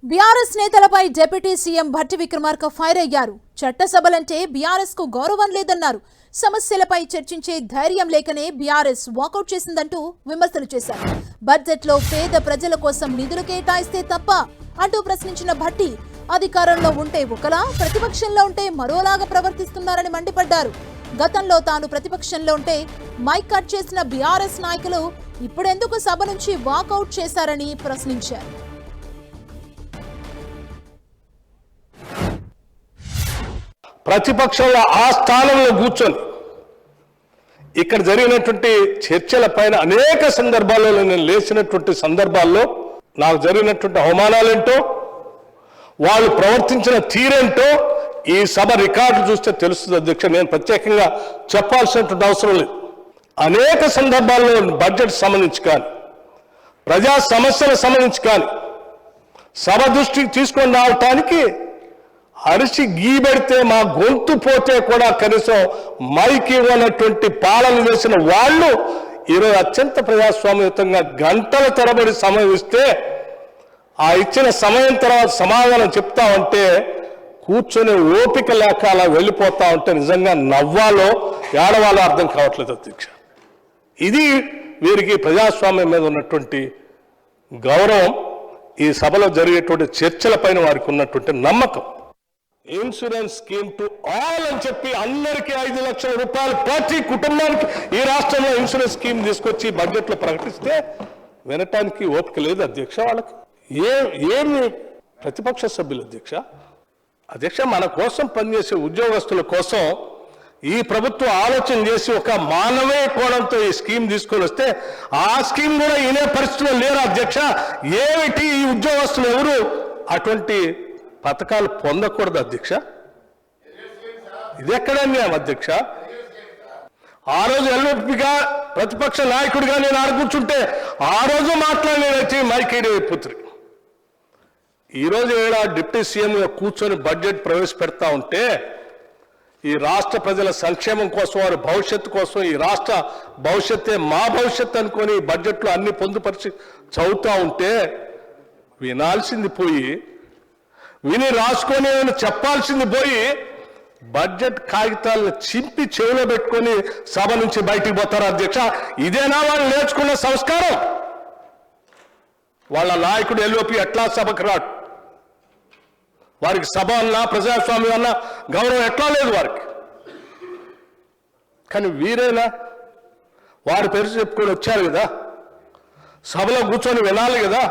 BRS నేతలపై deputy CM Bhatti Vikramarka fire అయ్యారు. చట్టసభలంటే BRS కు గౌరవం లేదన్నారు. సమస్యలపై చర్చించే ధైర్యం లేకనే బీఆర్ఎస్ వాకౌట్ చేసిందంటూ విమర్శలు చేశారు. బడ్జెట్ లో పేద ప్రజల కోసం నిధులు కేటాయిస్తే తప్ప అంటూ ప్రశ్నించిన భట్టి అధికారంలో ఉంటే ఒకలా, ప్రతిపక్షంలో ఉంటే మరోలాగా ప్రవర్తిస్తున్నారని మండిపడ్డారు. గతంలో తాను ప్రతిపక్షంలో ఉంటే మైక్ కట్ చేసిన బీఆర్ఎస్ నాయకులు ఇప్పుడెందుకు సభ నుంచి వాకౌట్ చేశారని ప్రశ్నించారు. ప్రతిపక్షంలో ఆ స్థానంలో కూర్చొని ఇక్కడ జరిగినటువంటి చర్చల పైన అనేక సందర్భాల్లో నేను లేచినటువంటి సందర్భాల్లో నాకు జరిగినటువంటి అవమానాలేంటో, వాళ్ళు ప్రవర్తించిన తీరేంటో ఈ సభ రికార్డు చూస్తే తెలుస్తుంది అధ్యక్ష. నేను ప్రత్యేకంగా చెప్పాల్సినటువంటి అవసరం లేదు. అనేక సందర్భాల్లో బడ్జెట్ సంబంధించి కానీ, ప్రజా సమస్యలకు సంబంధించి కానీ సభ దృష్టికి తీసుకొని రావటానికి అరిచి గీబెడితే మా గొంతు పోతే కూడా కనీసం మైక్ ఇవ్వనటువంటి పాలన చేసిన వాళ్ళు ఈరోజు అత్యంత ప్రజాస్వామ్యయుతంగా గంటల తరబడి సమయం ఇస్తే ఆ ఇచ్చిన సమయం తర్వాత సమాధానం చెప్తా ఉంటే కూర్చొని ఓపిక లేక అలా వెళ్ళిపోతా ఉంటే నిజంగా నవ్వాలో ఏడవాలో అర్థం కావట్లేదు అధ్యక్ష. ఇది వీరికి ప్రజాస్వామ్యం మీద ఉన్నటువంటి గౌరవం, ఈ సభలో జరిగేటువంటి చర్చల పైన వారికి ఉన్నటువంటి నమ్మకం. ఇన్సూరెన్స్ స్కీమ్ టు ఆల్ అని చెప్పి అందరికీ 5 లక్షల రూపాయలు ప్రతి కుటుంబానికి ఈ రాష్ట్రంలో ఇన్సూరెన్స్ స్కీమ్ తీసుకొచ్చి బడ్జెట్లో ప్రకటిస్తే వినటానికి ఓపిక లేదు అధ్యక్ష. వాళ్ళకి ఏమి ప్రతిపక్ష సభ్యులు అధ్యక్ష మన కోసం పనిచేసే ఉద్యోగస్తుల కోసం ఈ ప్రభుత్వం ఆలోచన చేసి ఒక మానవీయ కోణంతో ఈ స్కీమ్ తీసుకొని వస్తే ఆ స్కీమ్ కూడా వినే పరిస్థితుల్లో లేరు అధ్యక్ష. ఏమిటి ఈ ఉద్యోగస్తులు ఎవరు అటువంటి పథకాలు పొందకూడదు అధ్యక్ష? ఇది ఎక్కడ అన్యాయం అధ్యక్ష? ఆ రోజు ఎల్ఓపిగా ప్రతిపక్ష నాయకుడిగా నేను ఆడ కూర్చుంటే ఆ రోజు మాట్లాడినైతే మైకేడి పుత్రి, ఈరోజు ఏడా డిప్యూటీ సీఎంగా కూర్చొని బడ్జెట్ ప్రవేశపెడతా ఉంటే ఈ రాష్ట్ర ప్రజల సంక్షేమం కోసం, వారి భవిష్యత్తు కోసం, ఈ రాష్ట్ర భవిష్యత్తే మా భవిష్యత్తు అనుకొని బడ్జెట్లో అన్ని పొందుపరిచి చదువుతూ ఉంటే వినాల్సింది పోయి, విని రాసుకొని చెప్పాల్సింది పోయి బడ్జెట్ కాగితాలను చింపి చెవిలో పెట్టుకొని సభ నుంచి బయటికి పోతారు అధ్యక్ష. ఇదేనా వాళ్ళు నేర్చుకున్న సంస్కారం? వాళ్ళ నాయకుడు ఎల్ఓపి ఎట్లా సభకు రాడు, వారికి సభ అన్నా ప్రజాస్వామ్యం అన్నా గౌరవం ఎట్లా లేదు వారికి. కానీ వీరైనా వారి పేరు చెప్పుకొని వచ్చారు కదా, సభలో కూర్చొని వినాలి కదా.